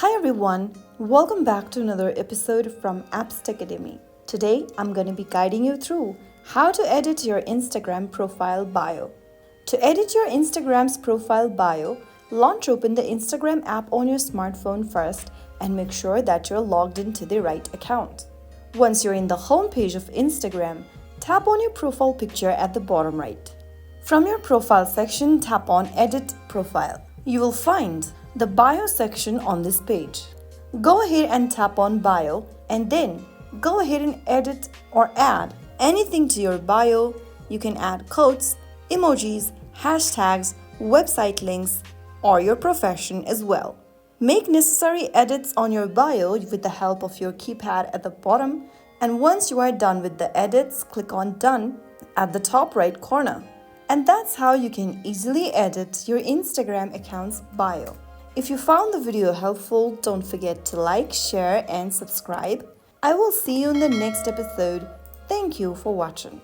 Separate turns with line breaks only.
Hi everyone, welcome back to another episode from Apps Academy. Today I'm going to be guiding you through how to edit your Instagram profile bio. To edit your Instagram's profile bio, launch open the Instagram app on your smartphone first and make sure that you're logged into the right account. Once you're in the home page of Instagram, tap on your profile picture at the bottom right. From your profile section, tap on Edit Profile. You will find the bio section on this page. Go ahead and tap on bio and then go ahead and edit or add anything to your bio. You can add quotes, emojis, hashtags, website links, or your profession as well. Make necessary edits on your bio with the help of your keypad at the bottom, and once you are done with the edits, click on Done at the top right corner. And that's how you can easily edit your Instagram account's bio. If you found the video helpful, don't forget to like, share, and subscribe. I will see you in the next episode. Thank you for watching.